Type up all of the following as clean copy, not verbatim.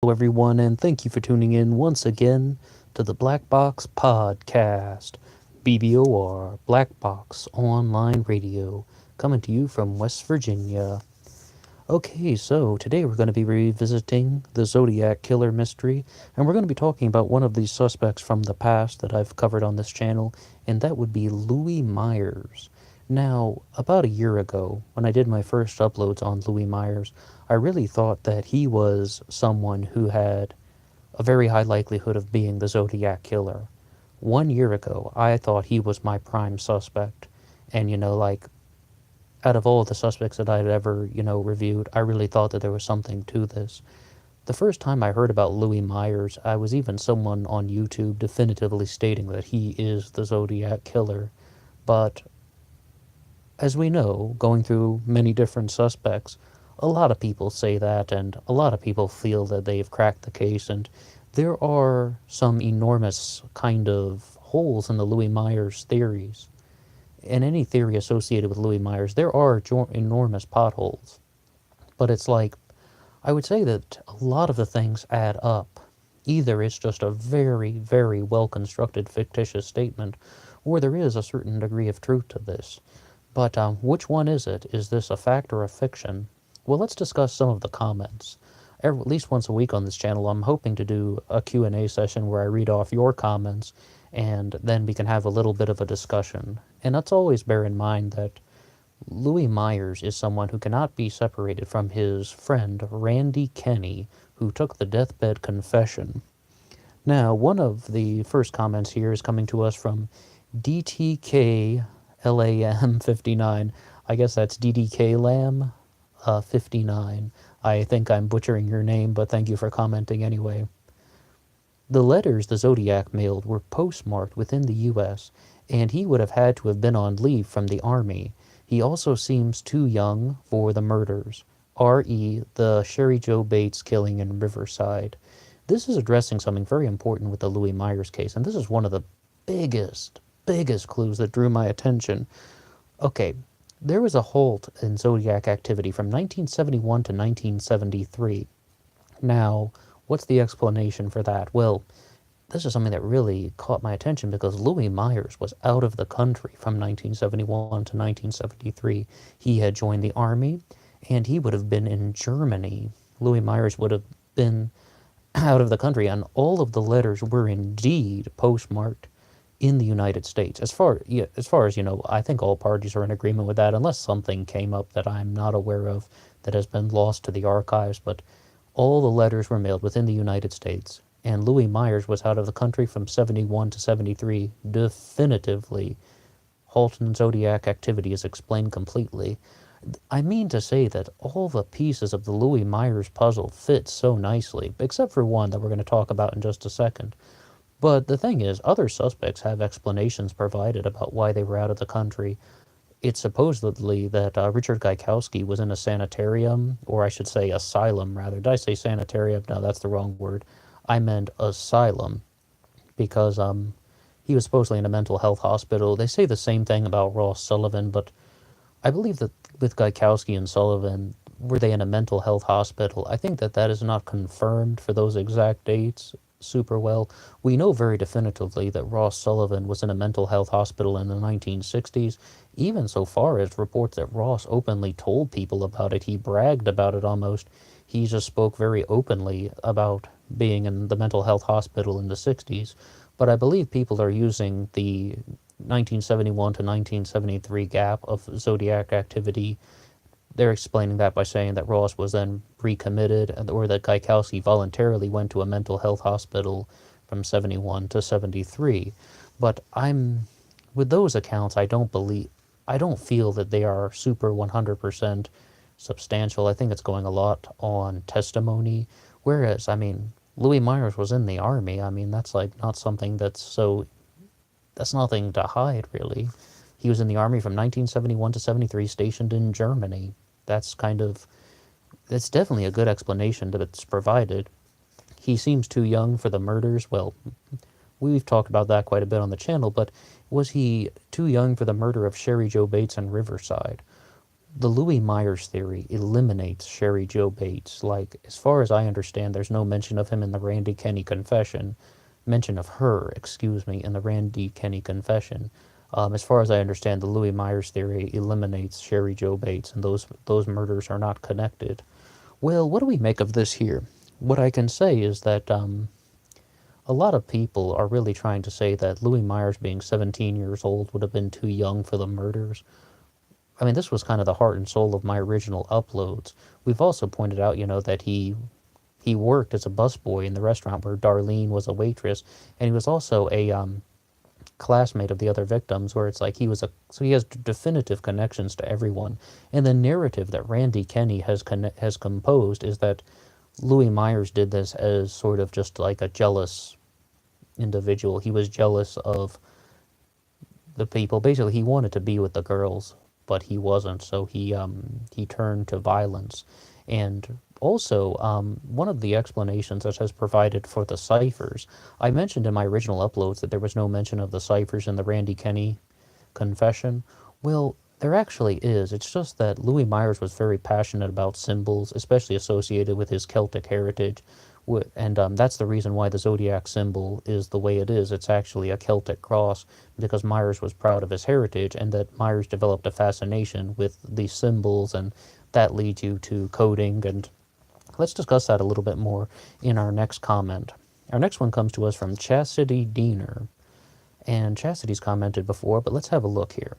Hello, everyone, and thank you for tuning in once again to the Black Box Podcast, BBOR, Black Box Online Radio, coming to you from West Virginia. Okay, so today we're going to be revisiting the Zodiac killer mystery, and we're going to be talking about one of these suspects from the past that I've covered on this channel, and that would be Louis Myers. Now, about a year ago, when I did my first uploads on Louis Myers, I really thought that he was someone who had a very high likelihood of being the Zodiac killer. 1 year ago, I thought he was my prime suspect, and out of all the suspects that I'd ever, reviewed, I really thought that there was something to this. The first time I heard about Louis Myers, I was even someone on YouTube definitively stating that he is the Zodiac killer. But as we know, going through many different suspects, a lot of people say that, and a lot of people feel that they've cracked the case, and there are some enormous kind of holes in the Louis Myers theories. In any theory associated with Louis Myers, there are enormous potholes. But it's like, I would say that a lot of the things add up. Either it's just a very, very well constructed fictitious statement, or there is a certain degree of truth to this. But which one is it? Is this a fact or a fiction? Well, let's discuss some of the comments. At least once a week on this channel, I'm hoping to do a Q&A session where I read off your comments, and then we can have a little bit of a discussion. And let's always bear in mind that Louis Myers is someone who cannot be separated from his friend Randy Kenny, who took the deathbed confession. Now, one of the first comments here is coming to us from DTKLAM59. I guess that's DDK Lam 59. I think I'm butchering your name, but thank you for commenting anyway. The letters the Zodiac mailed were postmarked within the U.S., and he would have had to have been on leave from the Army. He also seems too young for the murders. R.E., the Sherry Joe Bates killing in Riverside. This is addressing something very important with the Louis Myers case, and this is one of the biggest clues that drew my attention. Okay, there was a halt in Zodiac activity from 1971 to 1973. Now, what's the explanation for that? Well, this is something that really caught my attention because Louis Myers was out of the country from 1971 to 1973. He had joined the Army, and he would have been in Germany. Louis Myers would have been out of the country, and all of the letters were indeed postmarked in the United States. As far as, I think all parties are in agreement with that, unless something came up that I'm not aware of that has been lost to the archives, but all the letters were mailed within the United States, and Louis Myers was out of the country from 71 to 73 definitively. Halton Zodiac activity is explained completely. I mean to say that all the pieces of the Louis Myers puzzle fit so nicely, except for one that we're going to talk about in just a second. But the thing is, other suspects have explanations provided about why they were out of the country. It's supposedly that Richard Gaikowski was in a sanitarium, or I should say asylum, rather. Did I say sanitarium? No, that's the wrong word. I meant asylum, because he was supposedly in a mental health hospital. They say the same thing about Ross Sullivan, but I believe that with Gaikowski and Sullivan, were they in a mental health hospital? I think that that is not confirmed for those exact dates super well. We know very definitively that Ross Sullivan was in a mental health hospital in the 1960s, even so far as reports that Ross openly told people about it. He bragged about it almost. He just spoke very openly about being in the mental health hospital in the 60s. But I believe people are using the 1971 to 1973 gap of Zodiac activity. They're explaining that by saying that Ross was then recommitted, or that Gaikowski voluntarily went to a mental health hospital from 71 to 73. But with those accounts, I don't feel that they are super 100% substantial. I think it's going a lot on testimony. Whereas, Louis Myers was in the Army. That's that's nothing to hide, really. He was in the Army from 1971 to 73, stationed in Germany. That's definitely a good explanation that's provided. He seems too young for the murders. Well, we've talked about that quite a bit on the channel, but was he too young for the murder of Sherry Joe Bates in Riverside? the Louis Myers theory eliminates Sherry Joe Bates. Like, as far as I understand, there's no mention of him in the Randy Kenny confession. Mention of her, excuse me, in the Randy Kenny confession. As far as I understand, the Louis Myers theory eliminates Sherry Joe Bates, and those murders are not connected. Well, what do we make of this here? What I can say is that a lot of people are really trying to say that Louis Myers being 17 years old would have been too young for the murders. I mean, this was kind of the heart and soul of my original uploads. We've also pointed out, that he worked as a busboy in the restaurant where Darlene was a waitress, and he was also a classmate of the other victims. Where it's like so he has definitive connections to everyone. And the narrative that Randy Kenny has composed is that Louis Myers did this as sort of just like a jealous individual. He was jealous of the people. Basically, he wanted to be with the girls, but he wasn't. So he turned to violence. And also, one of the explanations that has provided for the ciphers, I mentioned in my original uploads that there was no mention of the ciphers in the Randy Kenny confession. Well, there actually is. It's just that Louis Myers was very passionate about symbols, especially associated with his Celtic heritage. And that's the reason why the Zodiac symbol is the way it is. It's actually a Celtic cross because Myers was proud of his heritage, and that Myers developed a fascination with these symbols, and that leads you to coding. And let's discuss that a little bit more in our next comment. Our next one comes to us from Chastity Diener. And Chastity's commented before, but let's have a look here.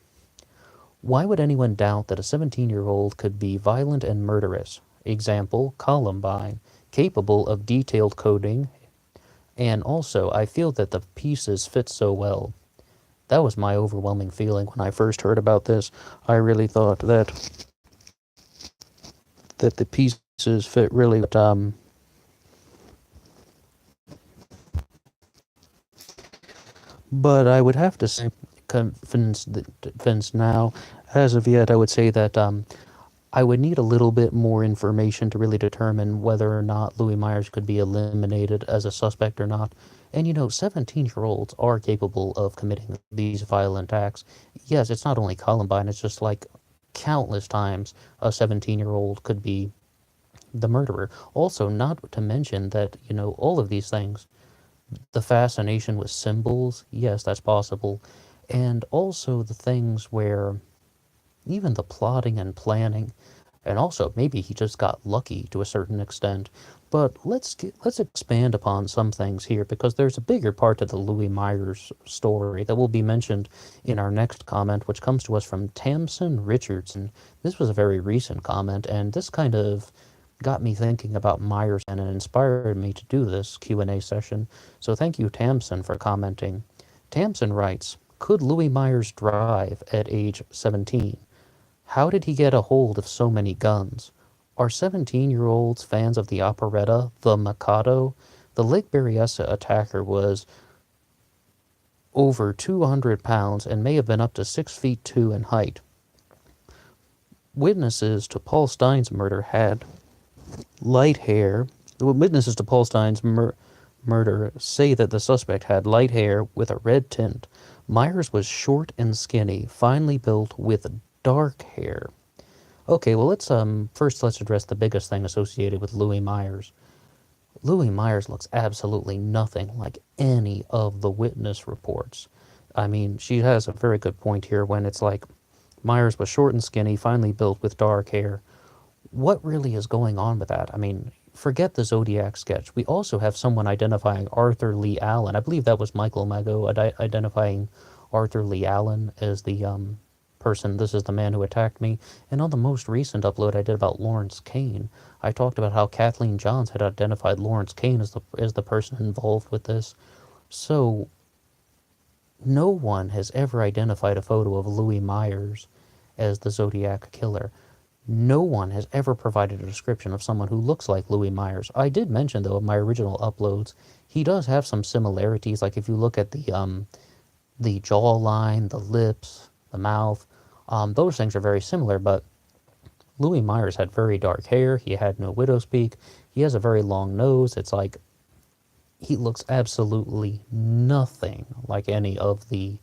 Why would anyone doubt that a 17-year-old could be violent and murderous? Example, Columbine, capable of detailed coding. And also, I feel that the pieces fit so well. That was my overwhelming feeling when I first heard about this. I really thought that the pieces fit really but I would have to say convince now. As of yet, I would say that I would need a little bit more information to really determine whether or not Louis Myers could be eliminated as a suspect or not. And 17-year-olds are capable of committing these violent acts. Yes, it's not only Columbine, it's just like countless times a 17-year-old could be the murderer. Also, not to mention that, all of these things, the fascination with symbols, yes, that's possible. And also the things where even the plotting and planning, and also maybe he just got lucky to a certain extent. But let's expand upon some things here, because there's a bigger part to the Louis Myers story that will be mentioned in our next comment, which comes to us from Tamsin Richardson. This was a very recent comment, and this kind of got me thinking about Myers and it inspired me to do this Q&A session. So thank you, Tamsin, for commenting. Tamsin writes, could Louis Myers drive at age 17? How did he get a hold of so many guns? Are 17-year-olds fans of the operetta The Mikado? The Lake Berryessa attacker was over 200 pounds and may have been up to 6 feet 2 in height. Witnesses to Paul Stein's murder had light hair. The witnesses to Paul Stein's murder say that the suspect had light hair with a red tint. Myers was short and skinny, finely built with dark hair. Okay, well let's address the biggest thing associated with Louis Myers. Louis Myers looks absolutely nothing like any of the witness reports. I mean, she has a very good point here when it's like Myers was short and skinny, finely built with dark hair. What really is going on with that? I mean, forget the Zodiac sketch. We also have someone identifying Arthur Lee Allen. I believe that was Michael Mago identifying Arthur Lee Allen as the person. This is the man who attacked me. And on the most recent upload I did about Lawrence Kane, I talked about how Kathleen Johns had identified Lawrence Kane as the person involved with this. So no one has ever identified a photo of Louis Myers as the Zodiac killer. No one has ever provided a description of someone who looks like Louis Myers. I did mention, though, in my original uploads, he does have some similarities. Like if you look at the jawline, the lips, the mouth, those things are very similar. But Louis Myers had very dark hair. He had no widow's peak. He has a very long nose. It's like he looks absolutely nothing like any of the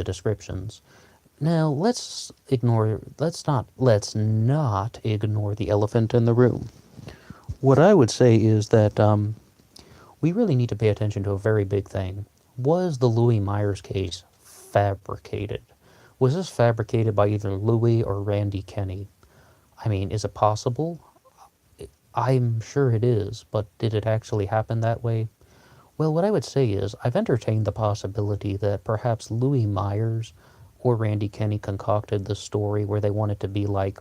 descriptions. Now let's not ignore the elephant in the room. What I would say is that we really need to pay attention to a very big thing. Was the Louis Myers case fabricated? Was this fabricated by either Louis or Randy Kenny? I mean, is it possible? I'm sure it is, but did it actually happen that way? Well, what I would say is I've entertained the possibility that perhaps Louis Myers or Randy Kenny concocted the story where they wanted to be like,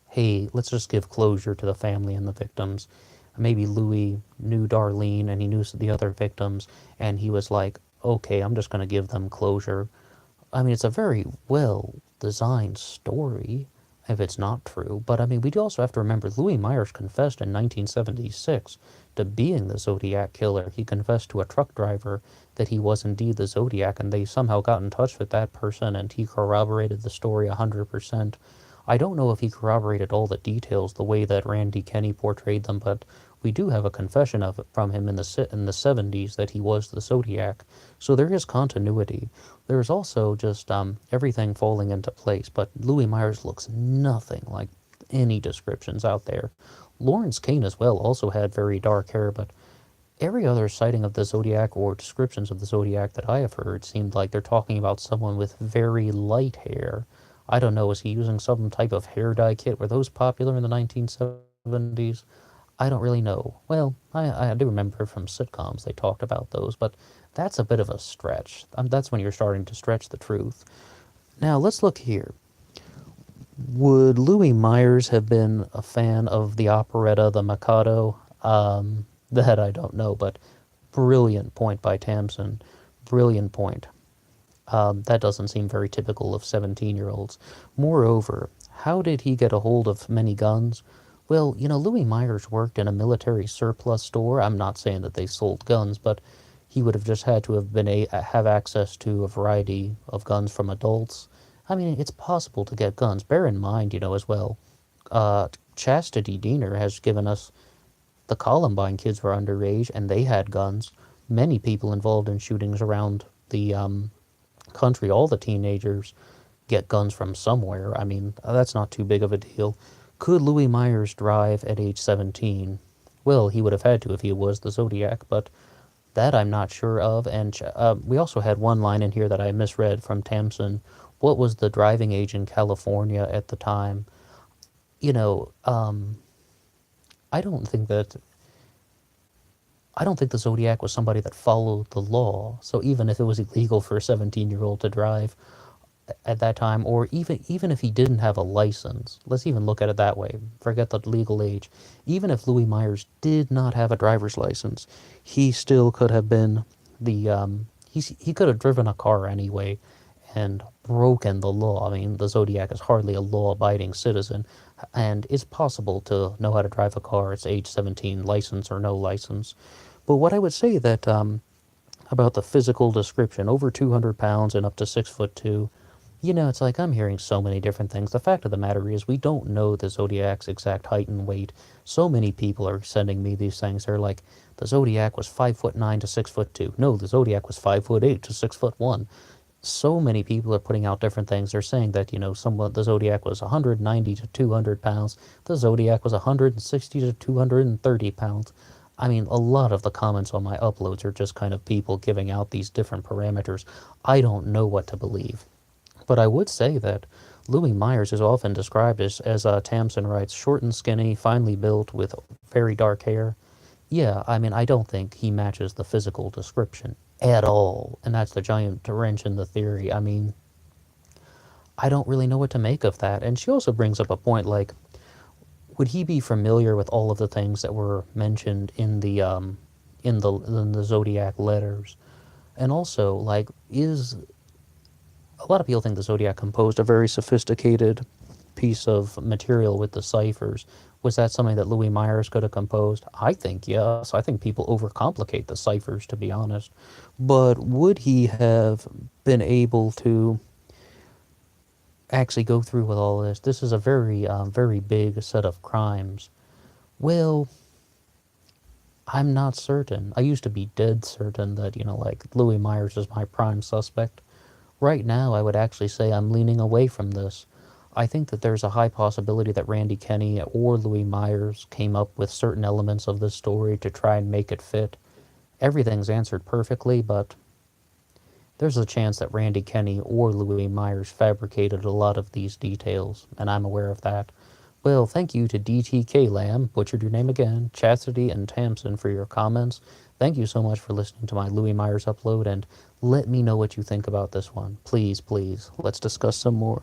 hey, let's just give closure to the family and the victims. Maybe Louis knew Darlene and he knew the other victims, and he was like, okay, I'm just going to give them closure. I mean, it's a very well designed story, if it's not true. But I mean, we do also have to remember Louis Myers confessed in 1976 to being the Zodiac killer. He confessed to a truck driver that he was indeed the Zodiac, and they somehow got in touch with that person, and he corroborated the story 100%. I don't know if he corroborated all the details the way that Randy Kenny portrayed them, but we do have a confession of it from him in the 70s that he was the Zodiac. So there is continuity. There's also just everything falling into place, but Louis Myers looks nothing like any descriptions out there. Lawrence Kane as well also had very dark hair, but every other sighting of the Zodiac or descriptions of the Zodiac that I have heard seemed like they're talking about someone with very light hair. I don't know, is he using some type of hair dye kit? Were those popular in the 1970s? I don't really know. Well, I do remember from sitcoms they talked about those, but that's a bit of a stretch. That's when you're starting to stretch the truth. Now, let's look here. Would Louis Myers have been a fan of the operetta The Mikado? That I don't know, but brilliant point by Tamsin. Brilliant point. That doesn't seem very typical of 17-year-olds. Moreover, how did he get a hold of many guns? Well, Louis Myers worked in a military surplus store. I'm not saying that they sold guns, but he would have just had to have access to a variety of guns from adults. I mean, it's possible to get guns. Bear in mind, as well, Chastity Diener has given us the Columbine kids were underage and they had guns. Many people involved in shootings around the country, all the teenagers get guns from somewhere. I mean, that's not too big of a deal. Could Louis Myers drive at age 17? Well, he would have had to if he was the Zodiac, but that I'm not sure of. And we also had one line in here that I misread from Tamsin. What was the driving age in California at the time? You know, um, I don't think that I don't think the Zodiac was somebody that followed the law. So even if it was illegal for a 17-year-old to drive at that time, or even if he didn't have a license, let's even look at it that way. Forget the legal age. Even if Louis Myers did not have a driver's license, he still could have been he could have driven a car anyway and broken the law. I mean, the Zodiac is hardly a law-abiding citizen, and it's possible to know how to drive a car. It's age 17, license or no license. But what I would say that about the physical description, over 200 pounds and up to 6 foot 2, it's like I'm hearing so many different things. The fact of the matter is, we don't know the Zodiac's exact height and weight. So many people are sending me these things. They're like, the Zodiac was 5'9" to 6'2". No, the Zodiac was 5'8" to 6'1". So many people are putting out different things. They're saying that, the Zodiac was 190 to 200 pounds. The Zodiac was 160 to 230 pounds. I mean, a lot of the comments on my uploads are just kind of people giving out these different parameters. I don't know what to believe. But I would say that Louis Myers is often described as Tamsin writes, short and skinny, finely built, with very dark hair. Yeah, I mean, I don't think he matches the physical description at all. And that's the giant wrench in the theory. I mean, I don't really know what to make of that. And she also brings up a point like, would he be familiar with all of the things that were mentioned in the Zodiac letters? And also, like, is a lot of people think the Zodiac composed a very sophisticated piece of material with the ciphers. Was that something that Louis Myers could have composed? I think yes. I think people overcomplicate the ciphers, to be honest. But would he have been able to actually go through with all this? This is a very big set of crimes. Well, I'm not certain. I used to be dead certain that, like, Louis Myers is my prime suspect. Right now, I would actually say I'm leaning away from this. I think that there's a high possibility that Randy Kenny or Louis Myers came up with certain elements of this story to try and make it fit. Everything's answered perfectly, but there's a chance that Randy Kenny or Louis Myers fabricated a lot of these details, and I'm aware of that. Well, thank you to DTK Lamb, butchered your name again, Chastity, and Tamsin for your comments. Thank you so much for listening to my Louis Myers upload, and let me know what you think about this one. Please, please, let's discuss some more.